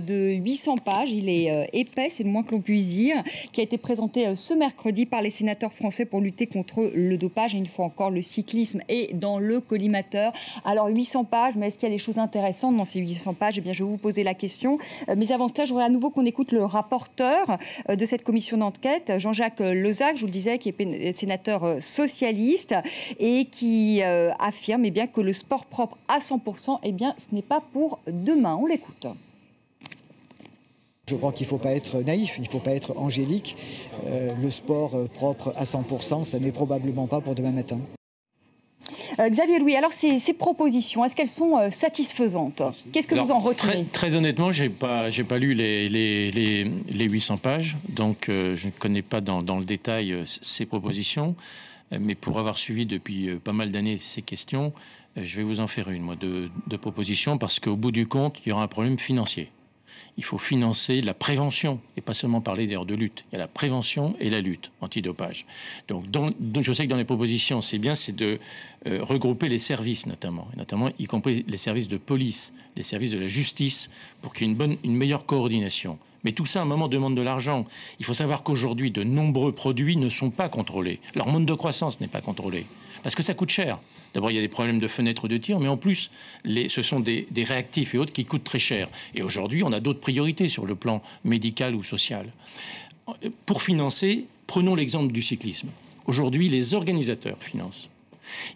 De 800 pages, il est épais, c'est le moins que l'on puisse dire, qui a été présenté ce mercredi par les sénateurs français pour lutter contre le dopage. Et une fois encore, le cyclisme est dans le collimateur. Alors 800 pages, mais est-ce qu'il y a des choses intéressantes dans ces 800 pages? Eh bien, je vais vous poser la question. Mais avant cela, je voudrais à nouveau qu'on écoute le rapporteur de cette commission d'enquête, Jean-Jacques Lozach, je vous le disais, qui est sénateur socialiste et qui affirme bien, que le sport propre à 100%, ce n'est pas pour demain. On l'écoute. Je crois qu'il ne faut pas être naïf, il ne faut pas être angélique. Le sport propre à 100%, ça n'est probablement pas pour demain matin. Xavier Louis, alors ces propositions, est-ce qu'elles sont satisfaisantes? Qu'est-ce que vous en retenez? Très honnêtement, j'ai pas lu les 800 pages, donc je ne connais pas dans le détail ces propositions. Mais pour avoir suivi depuis pas mal d'années ces questions, je vais vous en faire une, moi, de propositions, parce qu'au bout du compte, il y aura un problème financier. Il faut financer la prévention et pas seulement parler d'ailleurs de lutte. Il y a la prévention et la lutte antidopage. Donc je sais que dans les propositions, c'est de regrouper les services notamment y compris les services de police, les services de la justice, pour qu'il y ait une meilleure coordination. Mais tout ça, à un moment, demande de l'argent. Il faut savoir qu'aujourd'hui, de nombreux produits ne sont pas contrôlés. Leur mode de croissance n'est pas contrôlé. Parce que ça coûte cher. D'abord, il y a des problèmes de fenêtres de tir, mais en plus, ce sont des réactifs et autres qui coûtent très cher. Et aujourd'hui, on a d'autres priorités sur le plan médical ou social. Pour financer, prenons l'exemple du cyclisme. Aujourd'hui, les organisateurs financent.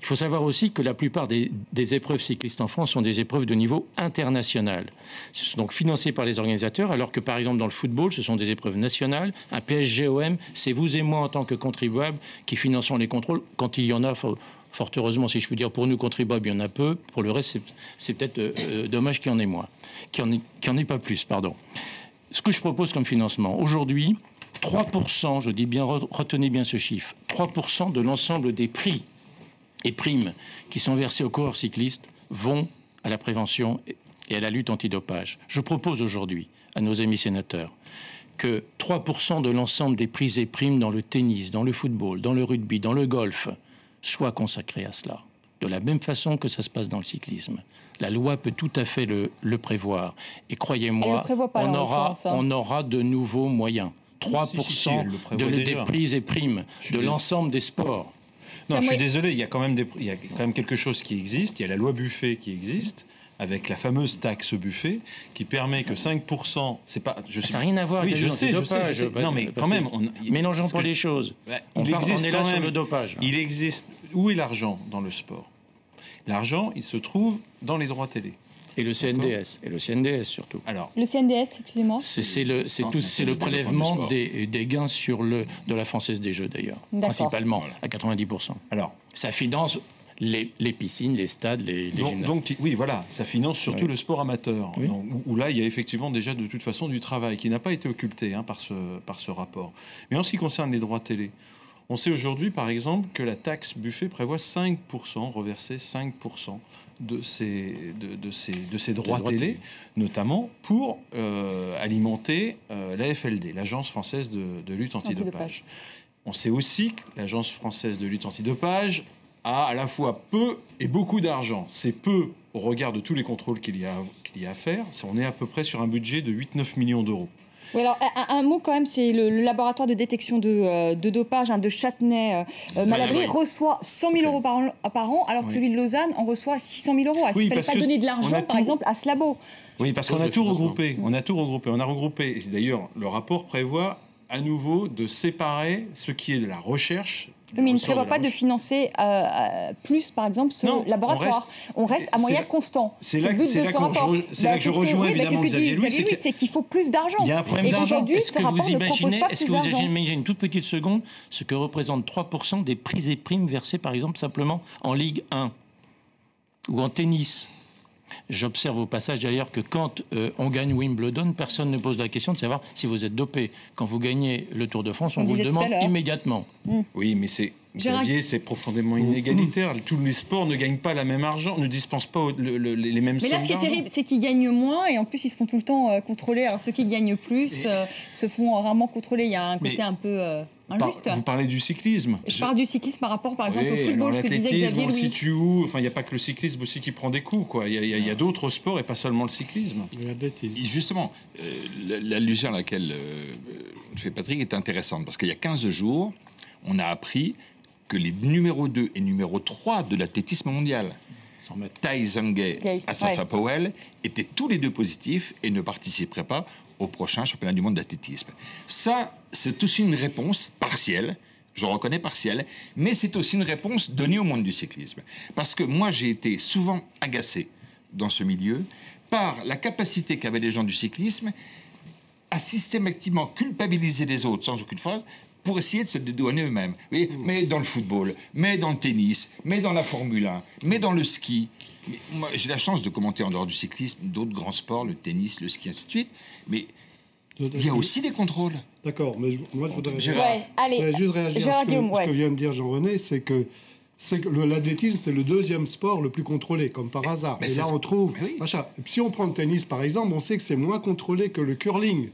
Il faut savoir aussi que la plupart des épreuves cyclistes en France sont des épreuves de niveau international. Ce sont donc financées par les organisateurs, alors que par exemple dans le football, ce sont des épreuves nationales. Un PSG-OM, c'est vous et moi en tant que contribuables qui finançons les contrôles quand il y en a. Fort heureusement, si je puis dire, pour nous contribuables, il y en a peu. Pour le reste, c'est peut-être dommage qu'il y en ait moins. Qu'il n'y en ait pas plus, pardon. Ce que je propose comme financement, aujourd'hui, 3%, je dis bien, retenez bien ce chiffre, 3% de l'ensemble des prix et primes qui sont versées aux coureurs cyclistes vont à la prévention et à la lutte antidopage. Je propose aujourd'hui à nos amis sénateurs que 3% de l'ensemble des prix et primes dans le tennis, dans le football, dans le rugby, dans le golf, soient consacrés à cela. De la même façon que ça se passe dans le cyclisme. La loi peut tout à fait le prévoir. Et croyez-moi, on aura de nouveaux moyens. 3% des prix et primes de l'ensemble des sports. Non, je suis désolé, il y a quand même quelque chose qui existe. Il y a la loi Buffet qui existe, avec la fameuse taxe Buffet, qui permet que 5%, c'est pas... Ça n'a rien à voir avec le dopage. Non, mais quand même... Mélangeons pas les choses. On est là sur le dopage. Il existe... Où est l'argent dans le sport? L'argent, il se trouve dans les droits télé. Et le CNDS, surtout. Alors, le CNDS, excusez-moi. C'est le prélèvement des gains de la Française des Jeux, d'ailleurs, principalement, à 90%. Alors, ça finance les piscines, les stades, les gymnases. Donc, oui, voilà, ça finance surtout le sport amateur, oui. Où là, il y a effectivement déjà de toute façon du travail qui n'a pas été occulté par ce rapport. Mais en ce qui concerne les droits télé, on sait aujourd'hui, par exemple, que la taxe Buffet prévoit 5%, reverser 5% de ces droits télé, notamment pour alimenter la FLD, l'Agence française de lutte antidopage. On sait aussi que l'Agence française de lutte antidopage a à la fois peu et beaucoup d'argent. C'est peu au regard de tous les contrôles qu'il y a à faire. On est à peu près sur un budget de 8-9 millions d'euros. Oui, alors un mot quand même, c'est le laboratoire de détection de dopage de Châtenay-Malabry reçoit 100 000 euros par an, alors que celui de Lausanne en reçoit 600 000 euros. Est-ce qu'il ne fallait pas donner de l'argent, par exemple, à Slabo? Oui, parce qu'on a tout regroupé. On a regroupé. Et d'ailleurs, le rapport prévoit à nouveau de séparer ce qui est de la recherche. Mais il ne prévoit pas de financer plus, par exemple, ce laboratoire. On reste à moyens constants. C'est le but de ce rapport. C'est là que je rejoins évidemment Xavier Louis. C'est qu'il faut plus d'argent. Il y a un problème d'argent. Est-ce que vous imaginez une toute petite seconde ce que représente 3% des prix et primes versés, par exemple, simplement en Ligue 1 ou en tennis? J'observe au passage d'ailleurs que quand on gagne Wimbledon, personne ne pose la question de savoir si vous êtes dopé. Quand vous gagnez le Tour de France, on vous le demande immédiatement. Oui, mais c'est Xavier, c'est profondément inégalitaire. Tous les sports ne gagnent pas la même argent, ne dispensent pas les mêmes sommes. Mais là, ce qui est terrible, c'est qu'ils gagnent moins et en plus, ils se font tout le temps contrôler. Alors, ceux qui gagnent plus se font rarement contrôler. Il y a un côté un peu injuste. Vous parlez du cyclisme. Je parle du cyclisme par rapport, par exemple, au football, ce que disait Xavier on Louis. le situe où? Enfin, il n'y a pas que le cyclisme aussi qui prend des coups, quoi. Il y a d'autres sports et pas seulement le cyclisme. Justement, l'allusion à laquelle fait Patrick est intéressante parce qu'il y a 15 jours, on a appris que les numéro 2 et numéro 3 de l'athlétisme mondial, Tyson Gay et Asafa Powell, étaient tous les deux positifs et ne participeraient pas au prochain championnat du monde d'athlétisme. Ça, c'est aussi une réponse partielle, je reconnais partielle, mais c'est aussi une réponse donnée au monde du cyclisme. Parce que moi, j'ai été souvent agacé dans ce milieu par la capacité qu'avaient les gens du cyclisme à systématiquement culpabiliser les autres sans aucune phrase, pour essayer de se dédouaner eux-mêmes. Mais dans le football, mais dans le tennis, mais dans la Formule 1, mais dans le ski. Mais moi, j'ai la chance de commenter en dehors du cyclisme d'autres grands sports, le tennis, le ski, ainsi de suite. Mais il y a aussi des contrôles. D'accord, mais moi je voudrais juste réagir à ce que vient de dire Jean-René, c'est que l'athlétisme, c'est le deuxième sport le plus contrôlé, comme par hasard. Et là, on trouve... Si on prend le tennis, par exemple, on sait que c'est moins contrôlé que le curling.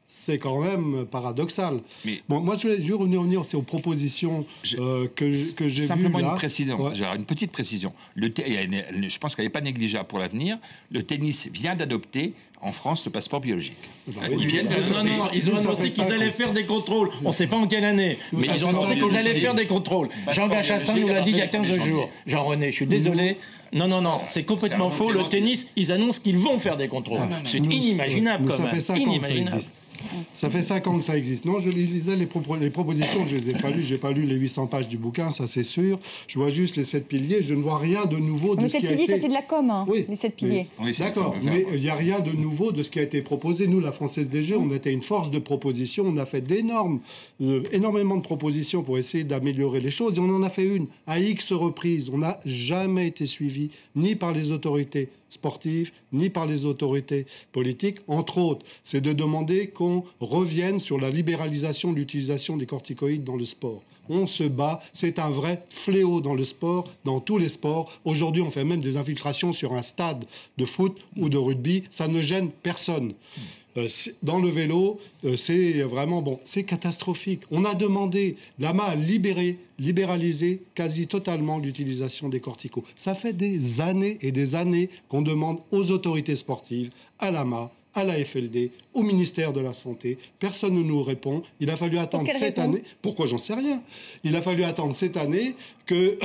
C'est quand même paradoxal. Mais bon, moi, je voulais revenir aux propositions que j'ai vues. Simplement une précision. J'ai une petite précision. Je pense qu'elle n'est pas négligeable pour l'avenir. Le tennis vient d'adopter en France le passeport biologique. Ils ont annoncé qu'ils allaient faire des contrôles. On ne sait pas en quelle année, mais ils ont annoncé qu'ils allaient faire des contrôles. Jean Gachassin nous l'a dit il y a 15 jours. Jean-René, je suis désolé. Non, c'est complètement faux. Le tennis, ils annoncent qu'ils vont faire des contrôles. C'est inimaginable quand même. Ça fait 5 ans que ça existe. Ça fait 5 ans que ça existe. Non, je lisais les propositions, je les ai pas lues. J'ai pas lu les 800 pages du bouquin, ça c'est sûr. Je vois juste les 7 piliers. Je ne vois rien de nouveau de ce qui a été... Les 7 piliers, ça c'est de la com, hein, les 7 piliers. D'accord, mais il n'y a rien de nouveau de ce qui a été proposé. Nous, la Française des Jeux, on était une force de proposition. On a fait énormément de propositions pour essayer d'améliorer les choses. Et on en a fait une à X reprises. On n'a jamais été suivi, ni par les autorités sportives, ni par les autorités politiques. Entre autres, c'est de demander qu'on revienne sur la libéralisation de l'utilisation des corticoïdes dans le sport. On se bat, c'est un vrai fléau dans le sport, dans tous les sports. Aujourd'hui, on fait même des infiltrations sur un stade de foot ou de rugby. Ça ne gêne personne. Dans le vélo, c'est vraiment c'est catastrophique. On a demandé, l'AMA a libéralisé quasi totalement l'utilisation des corticos. Ça fait des années et des années qu'on demande aux autorités sportives, à l'AMA, à la FLD, au ministère de la Santé. Personne ne nous répond. Il a fallu attendre cette année. Pourquoi? J'en sais rien. Il a fallu attendre cette année que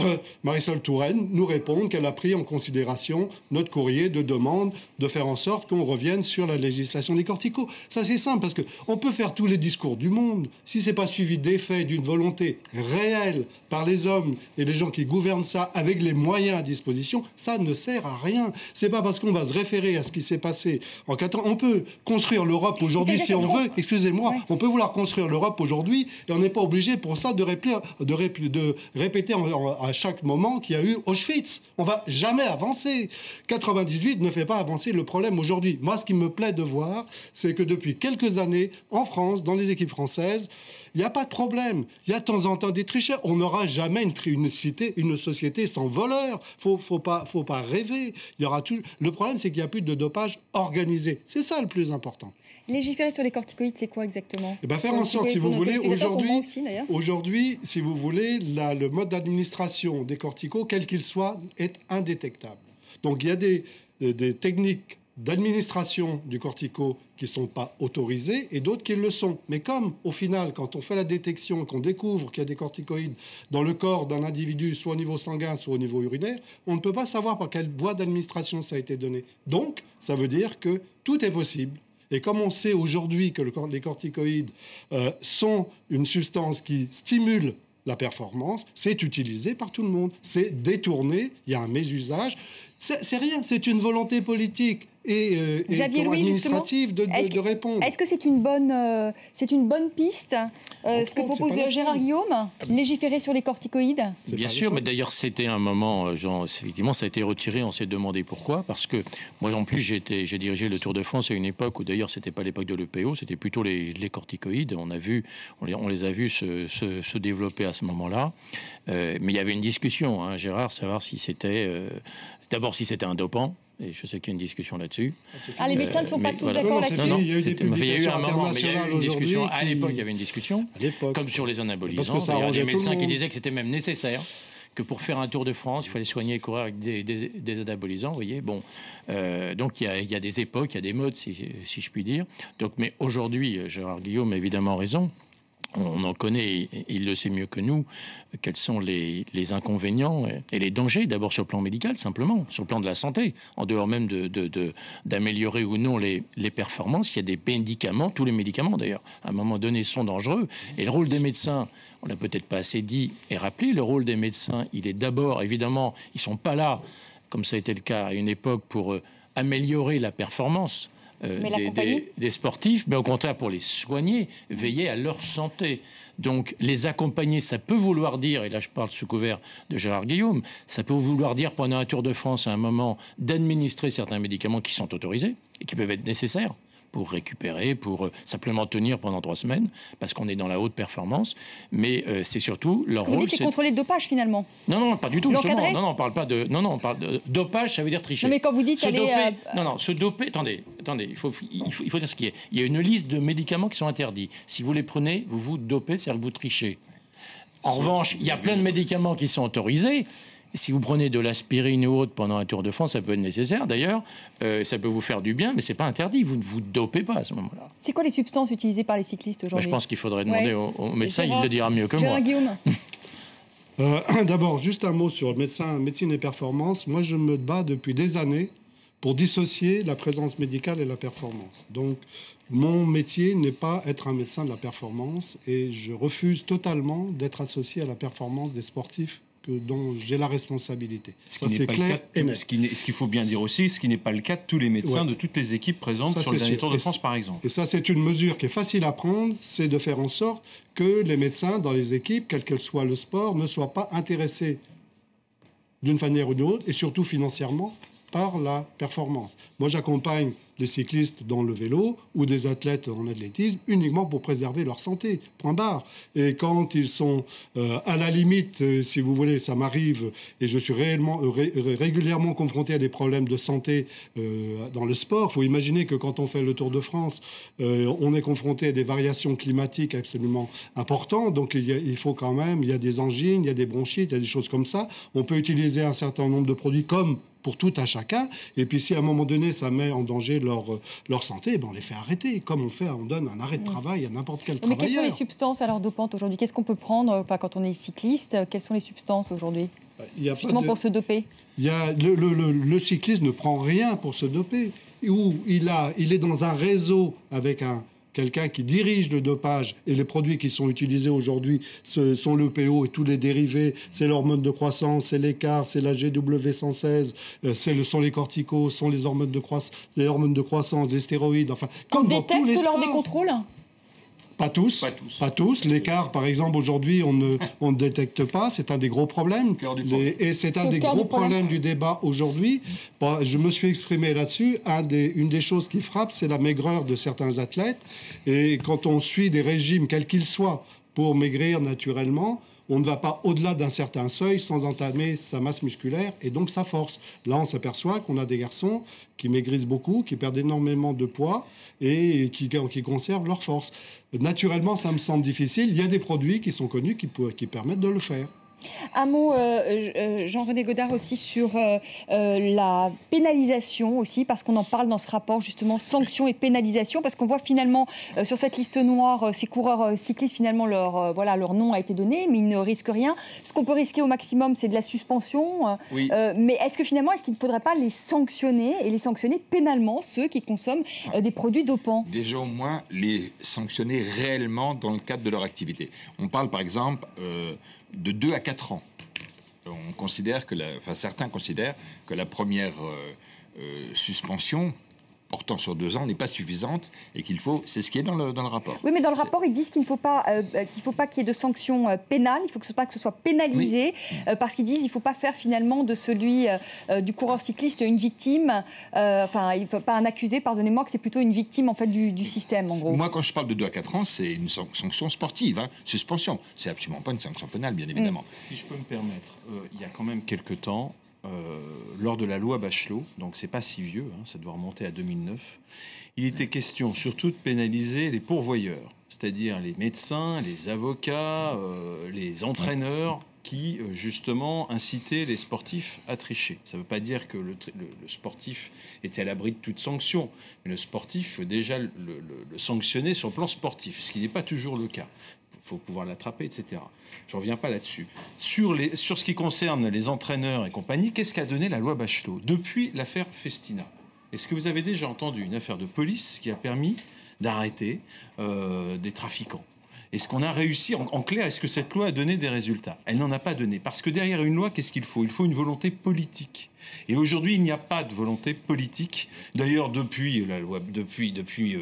Marisol Touraine nous réponde qu'elle a pris en considération notre courrier de demande de faire en sorte qu'on revienne sur la législation des corticos. Ça, c'est simple, parce qu'on peut faire tous les discours du monde. Si ce n'est pas suivi d'effet, d'une volonté réelle par les hommes et les gens qui gouvernent ça avec les moyens à disposition, ça ne sert à rien. Ce n'est pas parce qu'on va se référer à ce qui s'est passé en 4 ans. On peut construire l'Europe aujourd'hui si on veut. Excusez-moi, on peut vouloir construire l'Europe aujourd'hui et on n'est pas obligé pour ça de répéter à chaque moment qu'il y a eu Auschwitz. On va jamais avancer. 98 ne fait pas avancer le problème aujourd'hui. Moi, ce qui me plaît de voir, c'est que depuis quelques années, en France, dans les équipes françaises, il n'y a pas de problème. Il y a de temps en temps des tricheurs. On n'aura jamais une société sans voleurs. Faut pas rêver. Il y aura tout. Le problème, c'est qu'il n'y a plus de dopage organisé. C'est ça le plus important. Légiférer sur les corticoïdes, c'est quoi exactement? Faire en sorte, si vous voulez, aujourd'hui, si vous voulez, le mode d'administration des corticos, quel qu'il soit, est indétectable. Donc il y a des techniques d'administration du cortico qui ne sont pas autorisées et d'autres qui le sont. Mais comme, au final, quand on fait la détection, qu'on découvre qu'il y a des corticoïdes dans le corps d'un individu, soit au niveau sanguin, soit au niveau urinaire, on ne peut pas savoir par quelle voie d'administration ça a été donné. Donc, ça veut dire que tout est possible. Et comme on sait aujourd'hui que les corticoïdes sont une substance qui stimule la performance, c'est utilisé par tout le monde. C'est détourné, il y a un mésusage. C'est rien, c'est une volonté politique. et administrative de répondre. Est-ce que c'est une bonne piste, ce que propose Gérard Guillaume, légiférer sur les corticoïdes? Bien sûr, mais d'ailleurs c'était un moment, effectivement ça a été retiré, on s'est demandé pourquoi, parce que moi en plus j'ai dirigé le Tour de France à une époque où d'ailleurs c'était pas l'époque de l'EPO, c'était plutôt les corticoïdes, on les a vus se développer à ce moment-là, mais il y avait une discussion, hein, Gérard, savoir si c'était, d'abord si c'était un dopant. Et je sais qu'il y a une discussion là-dessus. Les médecins ne sont pas tous d'accord là-dessus. Non, il y a eu un moment, mais il y a eu une discussion. À l'époque, il y avait une discussion, comme sur les anabolisants. Il y a des médecins qui disaient que c'était même nécessaire, que pour faire un Tour de France, il fallait soigner et courir avec des anabolisants. Vous voyez, bon, donc il y a des époques, il y a des modes, si je puis dire. Donc, mais aujourd'hui, Gérard Guillaume a évidemment raison. On en connaît, il le sait mieux que nous, quels sont les inconvénients et les dangers, d'abord sur le plan médical, simplement, sur le plan de la santé, en dehors même d'améliorer ou non les performances. Il y a des médicaments, tous les médicaments d'ailleurs, à un moment donné, sont dangereux. Et le rôle des médecins, on l'a peut-être pas assez dit et rappelé, le rôle des médecins, il est d'abord, évidemment, ils sont pas là, comme ça a été le cas à une époque, pour améliorer la performance des sportifs, mais au contraire pour les soigner, veiller à leur santé. Donc les accompagner, ça peut vouloir dire, et là je parle sous couvert de Gérard Guillaume, ça peut vouloir dire pendant un Tour de France à un moment d'administrer certains médicaments qui sont autorisés et qui peuvent être nécessaires pour récupérer, pour simplement tenir pendant 3 semaines, parce qu'on est dans la haute performance. Mais c'est surtout leur rôle. C'est contrôler le dopage finalement. Non, pas du tout. Justement. Non, on parle pas de. Non, on parle de dopage. Ça veut dire tricher. Non, mais quand vous dites se doper. Attendez. Il faut dire ce qui est. Il y a une liste de médicaments qui sont interdits. Si vous les prenez, vous vous dopez, c'est-à-dire que vous trichez. En revanche, il y a plein de médicaments qui sont autorisés. Si vous prenez de l'aspirine ou autre pendant un Tour de France, ça peut être nécessaire. D'ailleurs, ça peut vous faire du bien, mais c'est pas interdit. Vous ne vous dopez pas à ce moment-là. C'est quoi les substances utilisées par les cyclistes aujourd'hui? Je pense qu'il faudrait demander au médecin, il le dira mieux que moi. Guillaume. D'abord, juste un mot sur médecine et performance. Moi, je me bats depuis des années pour dissocier la présence médicale et la performance. Donc, mon métier n'est pas être un médecin de la performance et je refuse totalement d'être associé à la performance des sportifs dont j'ai la responsabilité. Ça, c'est clair et net. Ce qu'il faut bien dire aussi, ce qui n'est pas le cas de tous les médecins de toutes les équipes présentes sur le dernier Tour de France, par exemple. Et ça, c'est une mesure qui est facile à prendre, c'est de faire en sorte que les médecins dans les équipes, quel que soit le sport, ne soient pas intéressés d'une manière ou d'une autre, et surtout financièrement, par la performance. Moi, j'accompagne des cyclistes dans le vélo ou des athlètes en athlétisme uniquement pour préserver leur santé, point barre. Et quand ils sont à la limite, si vous voulez, ça m'arrive, et je suis régulièrement confronté à des problèmes de santé dans le sport. Il faut imaginer que quand on fait le Tour de France, on est confronté à des variations climatiques absolument importantes. Donc il faut quand même, il y a des angines, il y a des bronchites, il y a des choses comme ça. On peut utiliser un certain nombre de produits comme pour tout à chacun, et puis si à un moment donné ça met en danger leur santé, on les fait arrêter, comme on donne un arrêt de travail à n'importe quel travailleur. Mais quelles sont les substances alors dopantes aujourd'hui? Qu'est-ce qu'on peut prendre quand on est cycliste? Quelles sont les substances aujourd'hui justement pour se doper? Le cycliste ne prend rien pour se doper. Il est dans un réseau avec quelqu'un qui dirige le dopage, et les produits qui sont utilisés aujourd'hui sont l'EPO et tous les dérivés, c'est l'hormone de croissance, c'est l'écart, c'est la GW116, sont les corticos, sont les hormones de croissance, les stéroïdes, enfin... On détecte lors des contrôles? Pas tous. L'écart, par exemple, aujourd'hui, on ne détecte pas. C'est un des gros problèmes. Et c'est un des gros problèmes du débat aujourd'hui. Je me suis exprimé là-dessus. Une des choses qui frappe, c'est la maigreur de certains athlètes. Et quand on suit des régimes, quels qu'ils soient, pour maigrir naturellement, on ne va pas au-delà d'un certain seuil sans entamer sa masse musculaire et donc sa force. Là, on s'aperçoit qu'on a des garçons qui maigrissent beaucoup, qui perdent énormément de poids et qui conservent leur force. Naturellement, ça me semble difficile. Il y a des produits qui sont connus qui permettent de le faire. Un mot, Jean-René Godard, aussi sur la pénalisation aussi, parce qu'on en parle dans ce rapport, justement, sanctions et pénalisation, parce qu'on voit finalement sur cette liste noire, ces coureurs cyclistes, finalement, leur nom a été donné, mais ils ne risquent rien. Ce qu'on peut risquer au maximum, c'est de la suspension. Oui. Mais est-ce qu'il ne faudrait pas les sanctionner, et les sanctionner pénalement, ceux qui consomment des produits dopants? Déjà, au moins, les sanctionner réellement dans le cadre de leur activité. On parle, par exemple... de 2 à 4 ans. On considère certains considèrent que la première suspension portant sur 2 ans n'est pas suffisante et qu'il faut, c'est ce qui est dans le rapport. Oui, mais dans le rapport, ils disent qu'il ne faut pas qu'il y ait de sanctions pénales, il faut que ce soit pénalisé, parce qu'ils disent qu'il ne faut pas faire finalement de celui du coureur cycliste une victime, enfin, il ne faut pas un accusé, pardonnez-moi, que c'est plutôt une victime en fait du système, en gros. Moi, quand je parle de 2 à 4 ans, c'est une sanction sportive, hein, suspension. C'est absolument pas une sanction pénale, bien évidemment. Si je peux me permettre, il y a quand même quelques temps, lors de la loi Bachelot, donc c'est pas si vieux, hein, ça doit remonter à 2009, il était question surtout de pénaliser les pourvoyeurs, c'est-à-dire les médecins, les avocats, les entraîneurs qui justement incitaient les sportifs à tricher. Ça ne veut pas dire que le sportif était à l'abri de toute sanction, mais le sportif déjà le sanctionnait sur le plan sportif, ce qui n'est pas toujours le cas. Il faut pouvoir l'attraper, etc. Je ne reviens pas là-dessus. Sur ce qui concerne les entraîneurs et compagnie, qu'est-ce qu'a donné la loi Bachelot depuis l'affaire Festina? Est-ce que vous avez déjà entendu une affaire de police qui a permis d'arrêter des trafiquants? Est-ce qu'on a réussi, en clair, est-ce que cette loi a donné des résultats? Elle n'en a pas donné. Parce que derrière une loi, qu'est-ce qu'il faut? Il faut une volonté politique. Et aujourd'hui, il n'y a pas de volonté politique. D'ailleurs, depuis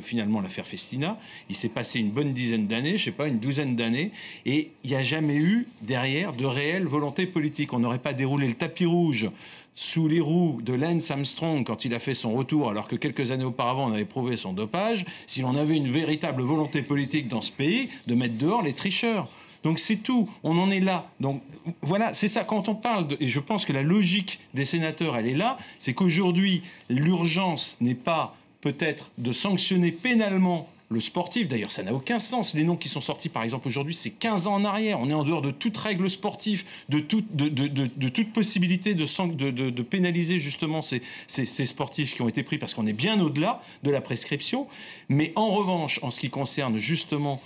finalement l'affaire Festina, il s'est passé une bonne dizaine d'années, je ne sais pas, une douzaine d'années, et il n'y a jamais eu derrière de réelle volonté politique. On n'aurait pas déroulé le tapis rouge sous les roues de Lance Armstrong quand il a fait son retour, alors que quelques années auparavant on avait prouvé son dopage, si l'on avait une véritable volonté politique dans ce pays de mettre dehors les tricheurs. Donc c'est tout, on en est là. Donc voilà, c'est ça, quand on parle et je pense que la logique des sénateurs, elle est là, c'est qu'aujourd'hui, l'urgence n'est pas peut-être de sanctionner pénalement le sportif. D'ailleurs, ça n'a aucun sens. Les noms qui sont sortis, par exemple, aujourd'hui, c'est 15 ans en arrière. On est en dehors de toute règle sportive, de toute possibilité de pénaliser justement ces sportifs qui ont été pris, parce qu'on est bien au-delà de la prescription. Mais en revanche, en ce qui concerne justement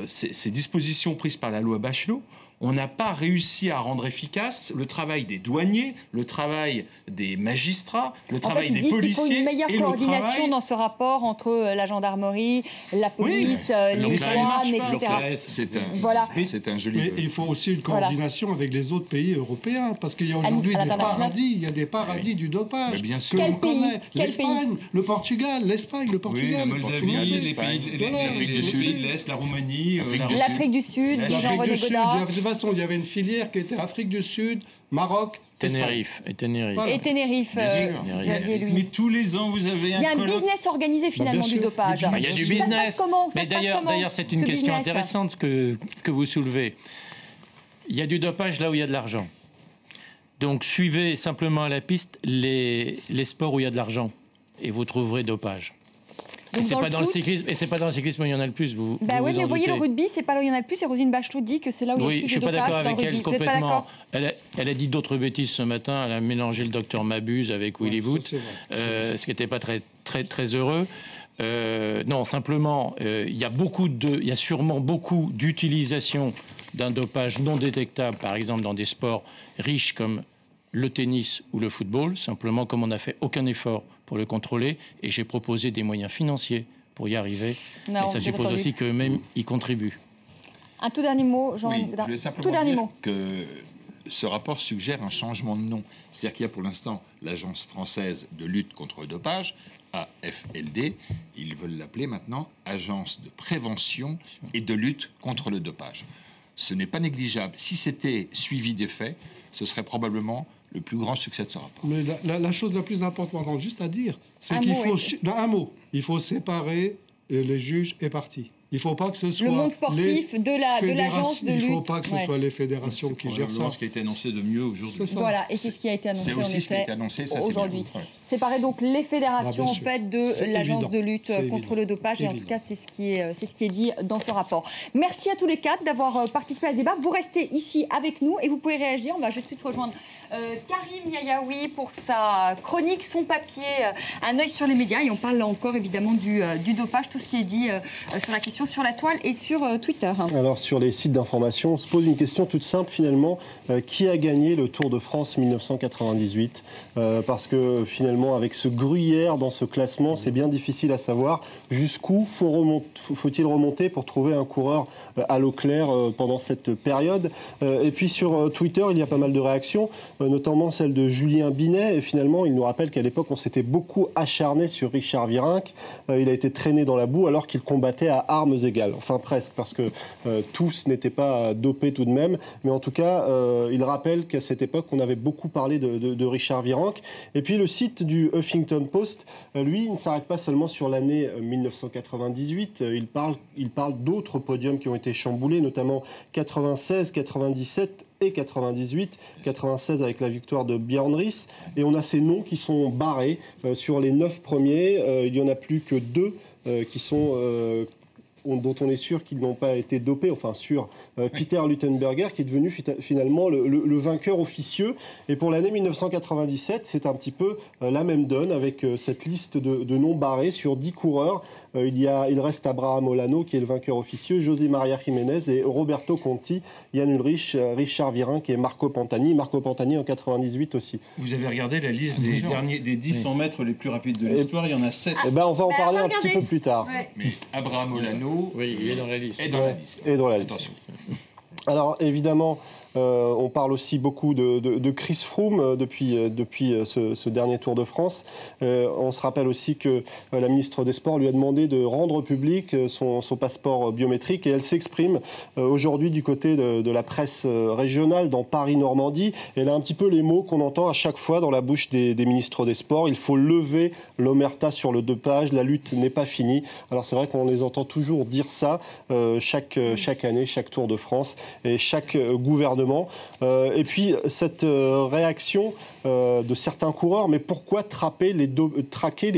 ces dispositions prises par la loi Bachelot, on n'a pas réussi à rendre efficace le travail des douaniers, le travail des magistrats, le travail des policiers. Il faut une meilleure coordination dans ce rapport entre la gendarmerie, la police, les douanes, etc. C'est un joli... Mais il faut aussi une coordination avec les autres pays européens, parce qu'il y a aujourd'hui des paradis du dopage. Bien sûr. Quel pays? L'Espagne, le Portugal, l'Espagne, le Portugal, la Moldavie, les pays de l'Est, la Roumanie, l'Afrique du Sud, Jean-René Godard. De toute façon, il y avait une filière qui était Afrique du Sud, Maroc, Tenerife. Voilà. Et Tenerife, Xavier, lui. Mais tous les ans, vous avez un... Il y a un business organisé finalement du dopage. Il y a du business. Mais d'ailleurs, c'est une question intéressante que vous soulevez. Il y a du dopage là où il y a de l'argent. Donc suivez simplement à la piste les sports où il y a de l'argent et vous trouverez dopage. Et c'est pas dans le cyclisme, où il y en a le plus. Oui, mais vous voyez, le rugby, c'est pas là où il y en a le plus. Et Roselyne Bachelot dit que c'est là où il y a le plus de dopage. Oui, je suis pas d'accord avec elle complètement. Elle a dit d'autres bêtises ce matin. Elle a mélangé le docteur Mabuse avec Willy Woods, ce qui n'était pas très heureux. Non, simplement, il y a sûrement beaucoup d'utilisation d'un dopage non détectable, par exemple dans des sports riches comme le tennis ou le football. Simplement, comme on n'a fait aucun effort pour le contrôler, et j'ai proposé des moyens financiers pour y arriver. Mais ça suppose aussi qu'eux-mêmes y contribuent. Un tout dernier mot, Jean-René Godard. Je voulais simplement dire que ce rapport suggère un changement de nom. C'est-à-dire qu'il y a pour l'instant l'Agence française de lutte contre le dopage, AFLD. Ils veulent l'appeler maintenant Agence de prévention et de lutte contre le dopage. Ce n'est pas négligeable. Si c'était suivi des faits, ce serait probablement le plus grand succès de ce rapport. Mais la chose la plus importante, juste à dire, c'est qu'il faut... Un mot. Il faut séparer les juges et parties. Il ne faut pas que ce soit... Le monde sportif de l'agence de lutte. Il ne faut pas que ce soit les fédérations qui gèrent ça. C'est ce qui a été annoncé de mieux aujourd'hui. Voilà, et c'est ce qui a été annoncé en effet aujourd'hui. Séparer donc les fédérations en fait de l'agence de lutte contre le dopage. Et en tout cas, c'est ce qui est dit dans ce rapport. Merci à tous les quatre d'avoir participé à ce débat. Vous restez ici avec nous et vous pouvez réagir. On va tout de suite rejoindre Karim Yayaoui pour sa chronique, son papier, un œil sur les médias. Et on parle encore évidemment du dopage, tout ce qui est dit sur la question sur la toile et sur Twitter. Alors sur les sites d'information, on se pose une question toute simple finalement. Qui a gagné le Tour de France 1998 parce que finalement avec ce gruyère dans ce classement, c'est bien difficile à savoir jusqu'où faut-il remonter pour trouver un coureur à l'eau claire pendant cette période. Et puis sur Twitter, il y a pas mal de réactions. notamment celle de Julien Binet. Et finalement, il nous rappelle qu'à l'époque, on s'était beaucoup acharné sur Richard Virenque. Il a été traîné dans la boue alors qu'il combattait à armes égales. Enfin, presque, parce que tous n'étaient pas dopés tout de même. Mais en tout cas, il rappelle qu'à cette époque, on avait beaucoup parlé de Richard Virenque. Et puis, le site du Huffington Post, lui, il ne s'arrête pas seulement sur l'année 1998. Il parle d'autres podiums qui ont été chamboulés, notamment 96, 97 et 98, 96 avec la victoire de Björn Riis. Et on a ces noms qui sont barrés. Sur les 9 premiers, il n'y en a plus que 2 qui sont... dont on est sûr qu'ils n'ont pas été dopés, enfin sûr, Peter Luttenberger, qui est devenu finalement le vainqueur officieux. Et pour l'année 1997, c'est un petit peu la même donne, avec cette liste de noms barrés sur 10 coureurs. Il reste Abraham Olano, qui est le vainqueur officieux, José Maria Jiménez et Roberto Conti, Jan Ullrich, Richard Virenque et Marco Pantani. Marco Pantani en 98 aussi. Vous avez regardé la liste des 10 100 mètres les plus rapides de l'histoire, il y en a 7. Eh ben, on va en parler un petit peu plus tard. Ouais. Mais Abraham Olano... Oui, il est dans la liste. Et dans la liste. Et dans la liste. Attention. Alors évidemment, on parle aussi beaucoup de Chris Froome depuis ce dernier Tour de France. On se rappelle aussi que la ministre des Sports lui a demandé de rendre public son passeport biométrique et elle s'exprime aujourd'hui du côté de la presse régionale dans Paris-Normandie. Elle a un petit peu les mots qu'on entend à chaque fois dans la bouche des ministres des Sports. Il faut lever l'omerta sur le dopage, la lutte n'est pas finie. Alors c'est vrai qu'on les entend toujours dire ça chaque année, chaque Tour de France et chaque gouvernement. Et puis cette réaction de certains coureurs, mais pourquoi traquer les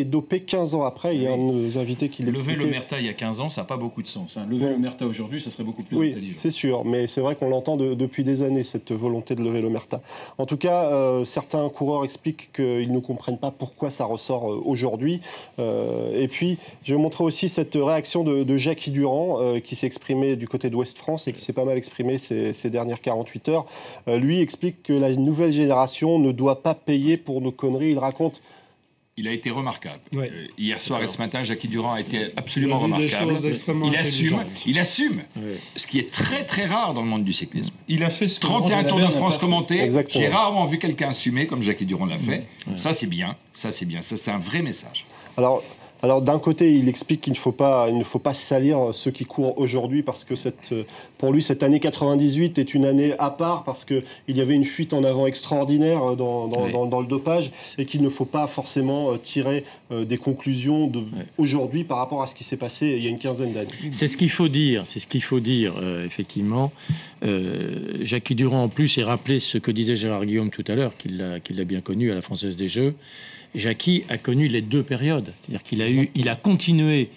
dopés 15 ans après? Il y a un de nos invités qui l'expliquait. Lever l'omerta il y a 15 ans, ça n'a pas beaucoup de sens. Lever l'omerta aujourd'hui, ça serait beaucoup plus intelligent. Oui, c'est sûr, mais c'est vrai qu'on l'entend depuis des années, cette volonté de lever l'omerta. En tout cas, certains coureurs expliquent qu'ils ne comprennent pas pourquoi ça ressort aujourd'hui. Et puis, je vais montrer aussi cette réaction de Jackie Durand, qui s'est exprimé du côté d'Ouest France et qui s'est pas mal exprimé ces dernières 48 heures. Lui explique que la nouvelle génération ne doit pas payer pour nos conneries. Il raconte... Il a été remarquable. Ouais. Hier soir et ce matin, Jackie Durand a été absolument remarquable. Il assume, ce qui est très très rare dans le monde du cyclisme. Il a fait ce que 31 Tours de France commentés. Exactement. J'ai rarement vu quelqu'un assumer comme Jackie Durand l'a fait. Ça c'est bien, ça c'est un vrai message. Alors d'un côté, il explique qu'il ne faut pas salir ceux qui courent aujourd'hui parce que pour lui, cette année 98 est une année à part parce qu'il y avait une fuite en avant extraordinaire dans le dopage et qu'il ne faut pas forcément tirer des conclusions aujourd'hui par rapport à ce qui s'est passé il y a une quinzaine d'années. C'est ce qu'il faut dire, effectivement. Jackie Durand, en plus, est rappelé ce que disait Gérard Guillaume tout à l'heure, qu'il l'a bien connu à la Française des Jeux. Jackie a connu les deux périodes, c'est-à-dire qu'il a continué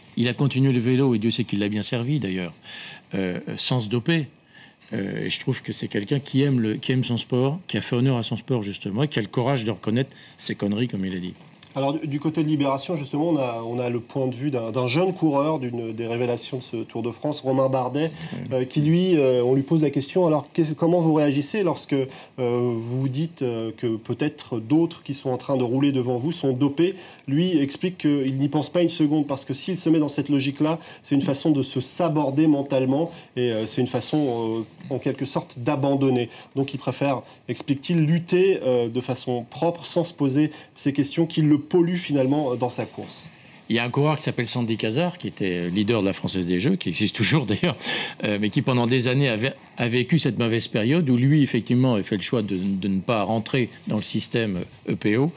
le vélo, et Dieu sait qu'il l'a bien servi d'ailleurs, sans se doper. Et je trouve que c'est quelqu'un qui aime son sport, qui a fait honneur à son sport justement, et qui a le courage de reconnaître ses conneries, comme il a dit. Alors du côté de Libération, justement, on a le point de vue d'un jeune coureur, d'une des révélations de ce Tour de France, Romain Bardet, qui lui, on lui pose la question, alors comment vous réagissez lorsque vous vous dites que peut-être d'autres qui sont en train de rouler devant vous sont dopés? Lui explique qu'il n'y pense pas une seconde, parce que s'il se met dans cette logique-là, c'est une façon de se saborder mentalement, et c'est une façon, en quelque sorte, d'abandonner. Donc il préfère, explique-t-il, lutter de façon propre, sans se poser ces questions qui le pollue finalement dans sa course. Il y a un coureur qui s'appelle Sandy Cazard, qui était leader de la Française des Jeux, qui existe toujours d'ailleurs, mais qui pendant des années a vécu cette mauvaise période où lui, effectivement, a fait le choix de ne pas rentrer dans le système EPO.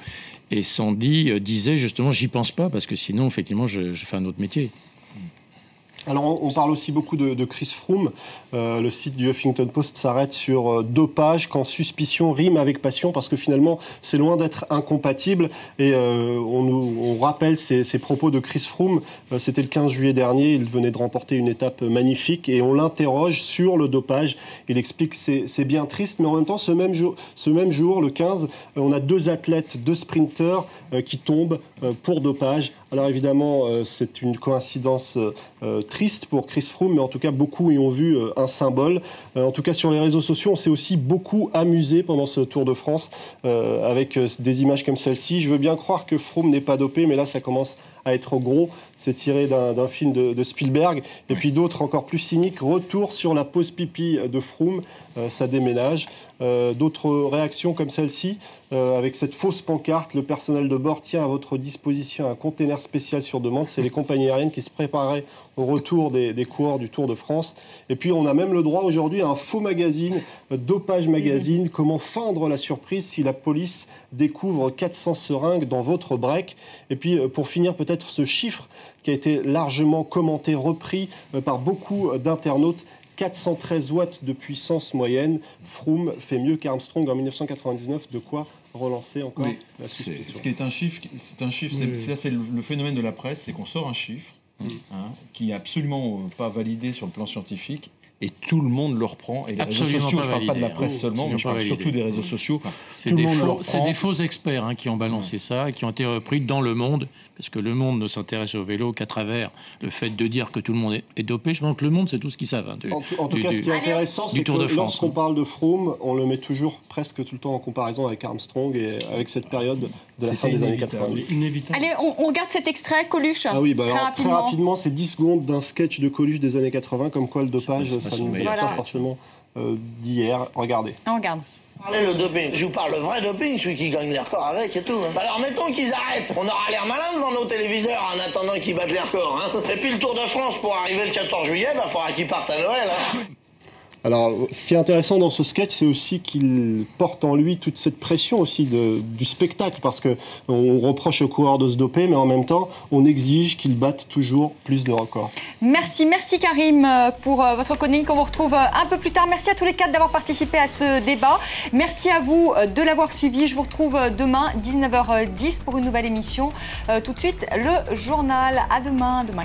Et Sandy disait justement, j'y pense pas, parce que sinon, effectivement, je fais un autre métier. Alors on parle aussi beaucoup de Chris Froome. Le site du Huffington Post s'arrête sur dopage quand suspicion rime avec passion, parce que finalement c'est loin d'être incompatible. Et on rappelle ces propos de Chris Froome. C'était le 15 juillet dernier, il venait de remporter une étape magnifique et on l'interroge sur le dopage. Il explique que c'est bien triste, mais en même temps ce même jour, le 15, on a 2 athlètes, 2 sprinteurs qui tombent pour dopage. Alors évidemment, c'est une coïncidence triste pour Chris Froome, mais en tout cas, beaucoup y ont vu un symbole. En tout cas, sur les réseaux sociaux, on s'est aussi beaucoup amusé pendant ce Tour de France avec des images comme celle-ci. Je veux bien croire que Froome n'est pas dopé, mais là, ça commence à être gros. C'est tiré d'un film de Spielberg. Et puis d'autres encore plus cyniques, retour sur la pause pipi de Froome, ça déménage. D'autres réactions comme celle-ci, avec cette fausse pancarte, le personnel de bord tient à votre disposition un container spécial sur demande. C'est les compagnies aériennes qui se préparaient au retour des coureurs du Tour de France. Et puis on a même le droit aujourd'hui à un faux magazine, Dopage Magazine, comment feindre la surprise si la police découvre 400 seringues dans votre break. Et puis pour finir peut-être ce chiffre qui a été largement commenté, repris par beaucoup d'internautes. 413 watts de puissance moyenne. Froome fait mieux qu'Armstrong en 1999. De quoi relancer encore la suspicion. Ce qui est un chiffre, c'est le phénomène de la presse, c'est qu'on sort un chiffre qui n'est absolument pas validé sur le plan scientifique. Et tout le monde le reprend. Et les réseaux sociaux, je ne parle pas de la presse seulement, mais je parle surtout des réseaux sociaux. C'est des faux experts qui ont balancé ça, qui ont été repris dans Le Monde, parce que Le Monde ne s'intéresse au vélo qu'à travers le fait de dire que tout le monde est dopé. Je pense que Le Monde, c'est tout ce qu'ils savent. En tout cas, ce qui est intéressant, c'est que lorsqu'on parle de Froome, on le met toujours presque tout le temps en comparaison avec Armstrong et avec cette période de la fin des années 90. Allez, on regarde cet extrait, Coluche. Ah oui, très rapidement, c'est 10 secondes d'un sketch de Coluche des années 80, comme quoi le dopage, ça ne vient pas forcément d'hier. Regardez. On regarde. Parlez le doping. Je vous parle le vrai doping, celui qui gagne les records avec et tout. Alors mettons qu'ils arrêtent. On aura l'air malin devant nos téléviseurs en attendant qu'ils battent les records. Et puis le Tour de France, pour arriver le 14 juillet, il faudra qu'ils partent à Noël. Alors, ce qui est intéressant dans ce sketch, c'est aussi qu'il porte en lui toute cette pression aussi du spectacle, parce qu'on reproche aux coureurs de se doper, mais en même temps, on exige qu'ils battent toujours plus de records. Merci Karim pour votre chronique. On vous retrouve un peu plus tard. Merci à tous les quatre d'avoir participé à ce débat. Merci à vous de l'avoir suivi. Je vous retrouve demain, 19h10, pour une nouvelle émission. Tout de suite, le journal. À demain. À demain.